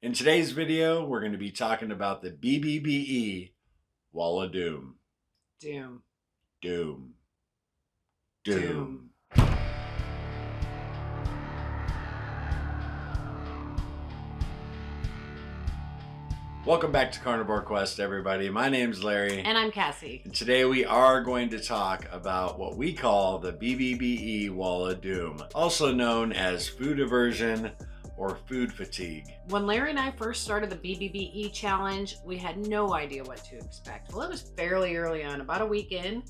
In today's video, we're going to be talking about the BBBE Wall of Doom. Doom. Doom. Doom. Welcome back to Carnivore Quest, everybody. My name's Larry. And I'm Cassie. And today we are going to talk about what we call the BBBE Wall of Doom, also known as food aversion or food fatigue. When Larry and I first started the BBBE challenge, we had no idea what to expect. Well, it was fairly early on, about a week in,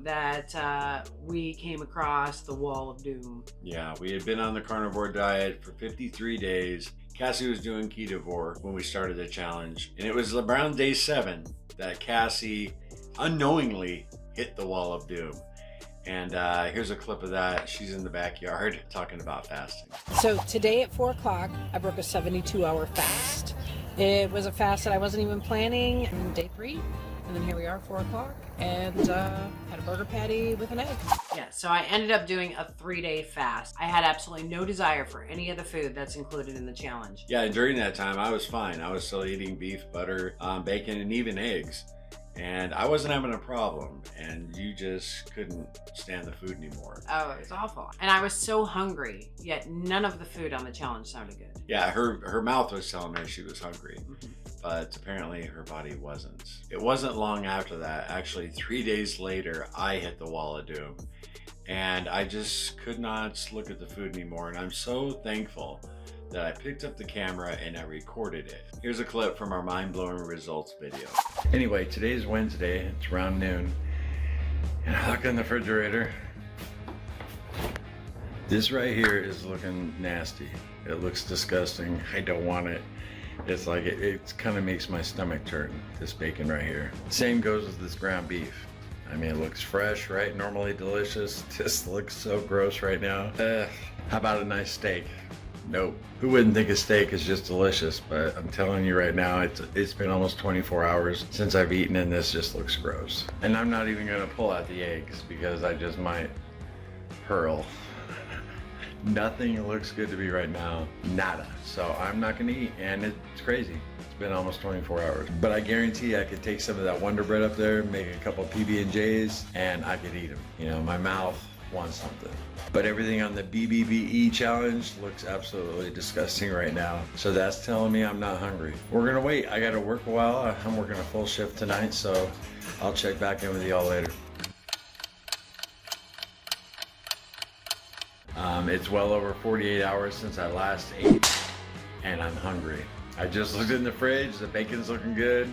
that we came across the Wall of Doom. Yeah, we had been on the carnivore diet for 53 days. Cassie was doing ketovore when we started the challenge, and it was around day 7 that Cassie unknowingly hit the Wall of Doom. And here's a clip of that. She's in the backyard talking about fasting. So today at 4 o'clock, I broke a 72-hour fast. It was a fast that I wasn't even planning. Day 3, and then here we are, 4 o'clock, and had a burger patty with an egg. Yeah, so I ended up doing a 3-day fast. I had absolutely no desire for any of the food that's included in the challenge. Yeah, during that time, I was fine. I was still eating beef, butter, bacon, and even eggs. And I wasn't having a problem, and you just couldn't stand the food anymore. Oh, it was awful. And I was so hungry, yet none of the food on the challenge sounded good. Yeah, her mouth was telling her she was hungry, but apparently her body wasn't. It wasn't long after that, actually 3 days later, I hit the Wall of Doom. And I just could not look at the food anymore, and I'm so thankful that I picked up the camera and I recorded it. Here's a clip from our mind-blowing results video. Anyway, today's Wednesday, it's around noon, and I look in the refrigerator. This right here is looking nasty. It looks disgusting. I don't want it. It's like, it kind of makes my stomach turn, this bacon right here. Same goes with this ground beef. I mean, it looks fresh, right? Normally delicious. This looks so gross right now. How about a nice steak? Nope. Who wouldn't think a steak is just delicious? But I'm telling you right now, it's been almost 24 hours since I've eaten, and this just looks gross. And I'm not even gonna pull out the eggs because I just might hurl. Nothing looks good to me right now. Nada. So I'm not gonna eat, and it's crazy. It's been almost 24 hours. But I guarantee I could take some of that Wonder Bread up there, make a couple PB&Js, and I could eat them. You know, my mouth wants something. But everything on the BBBE challenge looks absolutely disgusting right now. So that's telling me I'm not hungry. We're gonna wait. I gotta work a while. I'm working a full shift tonight, so I'll check back in with y'all later. It's well over 48 hours since I last ate, and I'm hungry. I just looked in the fridge. The bacon's looking good.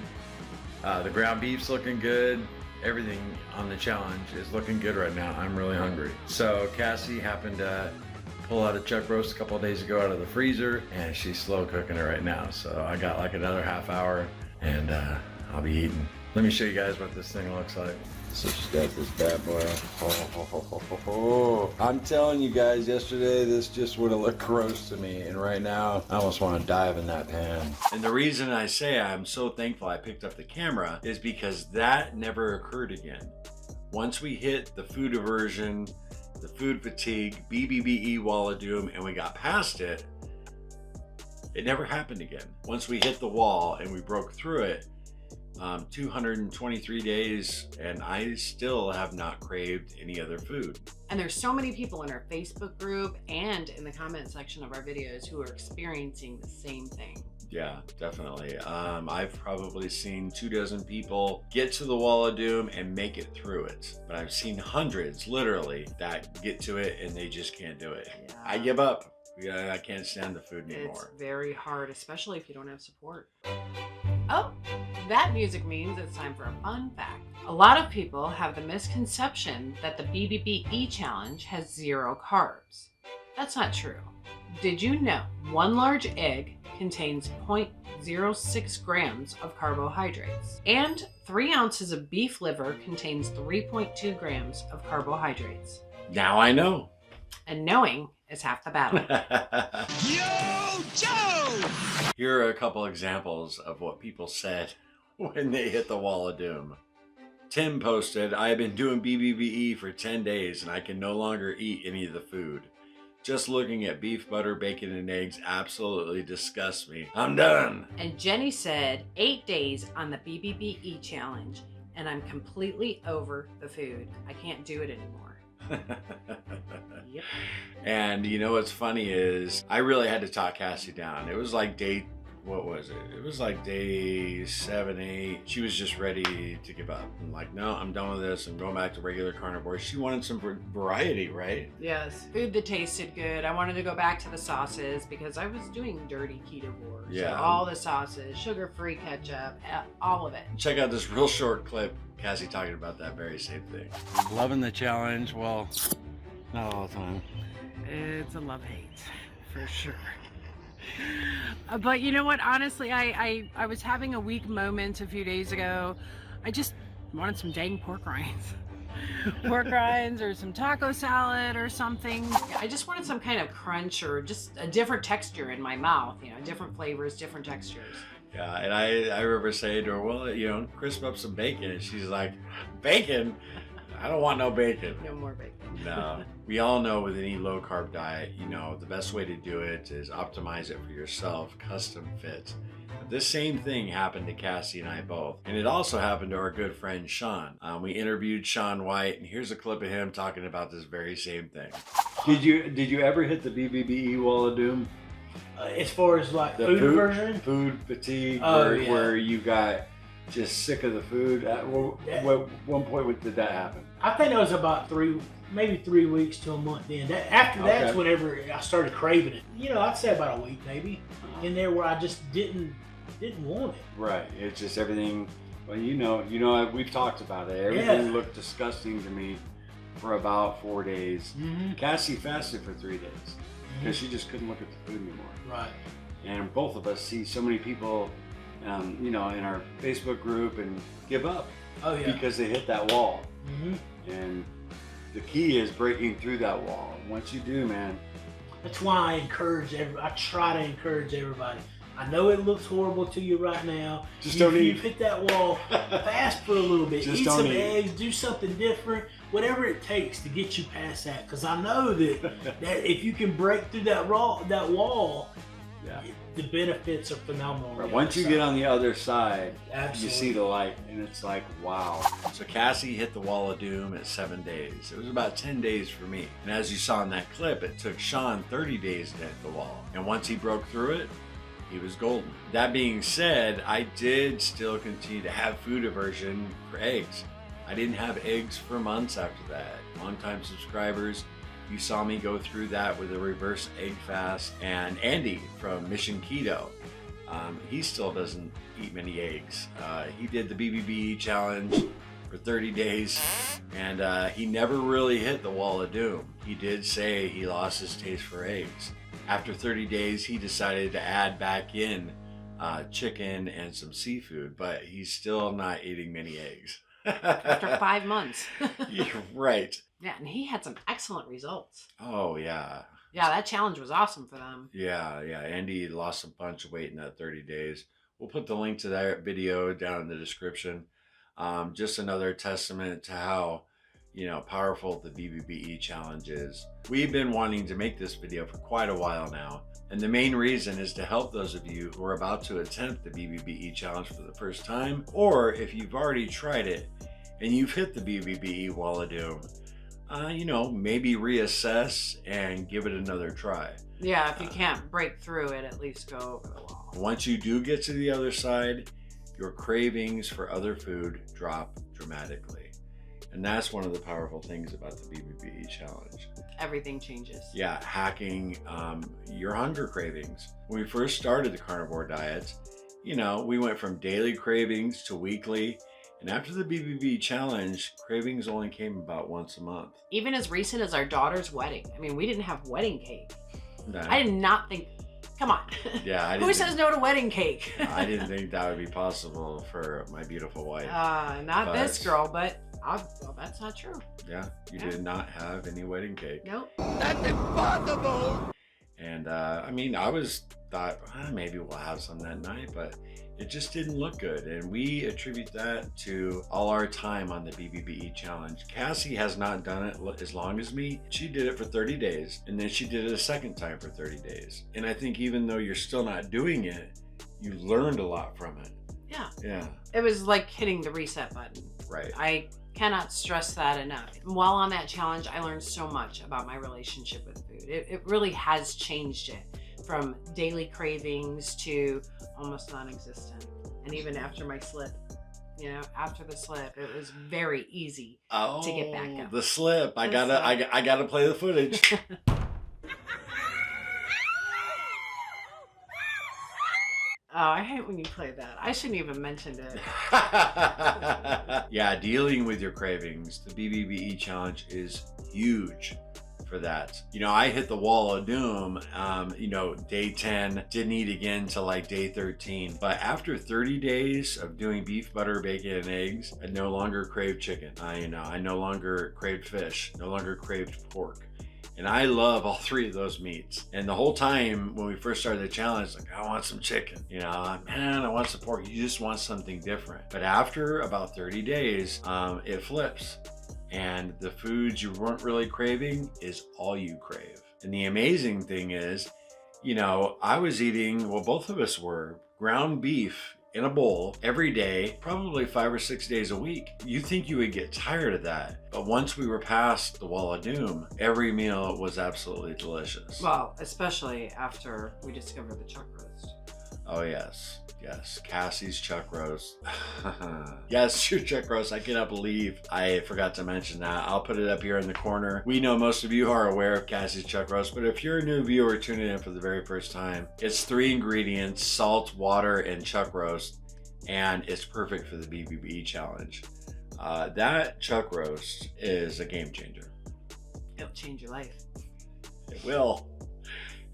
The ground beef's looking good. Everything on the challenge is looking good right now. I'm really hungry. So Cassie happened to pull out a chuck roast a couple of days ago out of the freezer, and she's slow cooking it right now. So I got like another half hour, and I'll be eating. Let me show you guys what this thing looks like. So she's got this bad boy. I'm telling you guys, yesterday this just would have looked gross to me, and right now I almost want to dive in that pan. And the reason I say I'm so thankful I picked up the camera is because that never occurred again. Once we hit the food aversion, the food fatigue, BBBE Wall of Doom, and we got past it, it never happened again. Once we hit the wall and we broke through it, 223 days, and I still have not craved any other food. And there's so many people in our Facebook group and in the comment section of our videos who are experiencing the same thing. Yeah, definitely. I've probably seen 24 people get to the Wall of Doom and make it through it. But I've seen hundreds, literally, that get to it and they just can't do it. Yeah. I give up. Yeah, I can't stand the food anymore. It's very hard, especially if you don't have support. Oh, that music means it's time for a fun fact. A lot of people have the misconception that the BBBE challenge has 0 carbs. That's not true. Did you know 1 large egg contains 0.06 grams of carbohydrates, and 3 ounces of beef liver contains 3.2 grams of carbohydrates? Now I know. And knowing is half the battle. Yo, Joe! Here are a couple examples of what people said when they hit the Wall of Doom. Tim posted, I have been doing BBBE for 10 days and I can no longer eat any of the food. Just looking at beef, butter, bacon, and eggs absolutely disgusts me. I'm done. And Jenny said 8 days on the BBBE challenge, and I'm completely over the food. I can't do it anymore. Yep. And you know what's funny is I really had to talk Cassie down. It was like what was it? It was like day 7, 8. She was just ready to give up. I'm like, no, I'm done with this. I'm going back to regular carnivore. She wanted some variety, right? Yes. Food that tasted good. I wanted to go back to the sauces because I was doing dirty ketovore. Yeah. So all the sauces, sugar-free ketchup, all of it. Check out this real short clip. Cassie talking about that very same thing. Loving the challenge. Well, not all the time. It's a love-hate, for sure. But you know what? Honestly, I was having a weak moment a few days ago. I just wanted some dang pork rinds. Pork rinds or some taco salad or something. I just wanted some kind of crunch or just a different texture in my mouth, you know, different flavors, different textures. Yeah, and I remember saying to her, well, you know, crisp up some bacon. And she's like, bacon? I don't want no bacon. No more bacon. No. We all know with any low carb diet, you know, the best way to do it is optimize it for yourself, custom fit. But this same thing happened to Cassie and I both. And it also happened to our good friend Sean. We interviewed Sean White, and here's a clip of him talking about this very same thing. Did you ever hit the BBBE wall of doom? As far as like The food aversion? Food fatigue, Oh, where you got just sick of the food. At one point did that happen? I think that was about maybe 3 weeks to a month then. After that's Okay. whenever I started craving it. You know, I'd say about a week maybe. In there where I just didn't want it. Right. It's just everything. Well, you know, we've talked about it. Everything looked disgusting to me for about 4 days. Mm-hmm. Cassie fasted for 3 days because she just couldn't look at the food anymore. Right. And both of us see so many people, you know, in our Facebook group and give up Oh yeah. because they hit that wall. Mm-hmm. And the key is breaking through that wall. Once you do, man. That's why I try to encourage everybody. I know it looks horrible to you right now. Just don't eat. You've hit that wall. Fast for a little bit. Just Eat don't some eat. eggs. Do something different. Whatever it takes to get you past that. Because I know that if you can break through that wall, Yeah. the benefits are phenomenal. Right. Once you get on the other side, Absolutely. you see the light, and it's like, wow. So Cassie hit the wall of doom at 7 days. It was about 10 days for me. And as you saw in that clip, it took Sean 30 days to hit the wall. And once he broke through it, he was golden. That being said, I did still continue to have food aversion for eggs. I didn't have eggs for months after that. Longtime subscribers, you saw me go through that with a reverse egg fast. And Andy from Mission Keto, he still doesn't eat many eggs. He did the BBBE challenge for 30 days, and he never really hit the wall of doom. He did say he lost his taste for eggs. After 30 days, he decided to add back in chicken and some seafood, but he's still not eating many eggs. After 5 months. Yeah, right. Yeah, and he had some excellent results. Oh, yeah. Yeah, that challenge was awesome for them. Yeah. Andy lost a bunch of weight in that 30 days. We'll put the link to that video down in the description. Just another testament to how, you know, powerful the BBBE challenge is. We've been wanting to make this video for quite a while now. And the main reason is to help those of you who are about to attempt the BBBE challenge for the first time, or if you've already tried it and you've hit the BBBE wall of doom, you know, maybe reassess and give it another try. Yeah, if you can't break through it, at least go over the wall. Once you do get to the other side, your cravings for other food drop dramatically. And that's one of the powerful things about the BBBE challenge. Everything changes. Yeah, hacking your hunger cravings. When we first started the carnivore diet, you know, we went from daily cravings to weekly. And after the BBBE challenge, cravings only came about once a month. Even as recent as our daughter's wedding. I mean, we didn't have wedding cake. No. I did not think, come on. Yeah, I Who says no to wedding cake? I didn't think that would be possible for my beautiful wife. Not this girl, but well, that's not true. Yeah, you did not have any wedding cake. Nope. That's impossible! And I mean, thought maybe we'll have some that night, but it just didn't look good. And we attribute that to all our time on the BBBE challenge. Cassie has not done it as long as me. She did it for 30 days, and then she did it a second time for 30 days. And I think even though you're still not doing it, you learned a lot from it. Yeah. Yeah. It was like hitting the reset button. Right. I cannot stress that enough. While on that challenge, I learned so much about my relationship with food. It really has changed it from daily cravings to almost non-existent. And even after my slip, after the slip, it was very easy to get back up. The slip. I gotta play the footage. Oh, I hate when you play that. I shouldn't even mention it. Yeah, dealing with your cravings. The BBBE challenge is huge for that. I hit the wall of doom, day 10, didn't eat again till like day 13. But after 30 days of doing beef, butter, bacon, and eggs, I no longer craved chicken. I no longer craved fish, no longer craved pork. And I love all three of those meats. And the whole time when we first started the challenge, like, I want some chicken. Man, I want some pork. You just want something different. But after about 30 days, it flips. And the foods you weren't really craving is all you crave. And the amazing thing is, I was eating, well, both of us were, ground beef in a bowl every day, probably 5 or 6 days a week. You think you would get tired of that. But once we were past the wall of doom, every meal was absolutely delicious. Well, especially after we discovered the chuck roast. Oh, yes. Yes, Cassie's chuck roast. Yes, your chuck roast. I cannot believe I forgot to mention that. I'll put it up here in the corner. We know most of you are aware of Cassie's chuck roast, but if you're a new viewer tuning in for the very first time, it's 3 ingredients, salt, water, and chuck roast, and it's perfect for the BBBE challenge. That chuck roast is a game changer. It'll change your life. It will.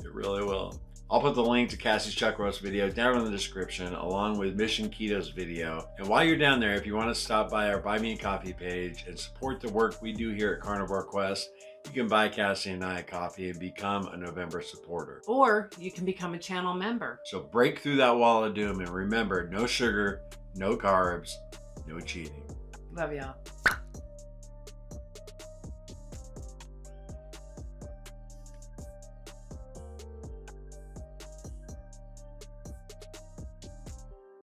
It really will. I'll put the link to Cassie's chuck roast video down in the description, along with Mission Keto's video. And while you're down there, if you want to stop by our Buy Me a Coffee page and support the work we do here at Carnivore Quest, you can buy Cassie and I a coffee and become a November supporter. Or you can become a channel member. So break through that wall of doom and remember, no sugar, no carbs, no cheating. Love y'all.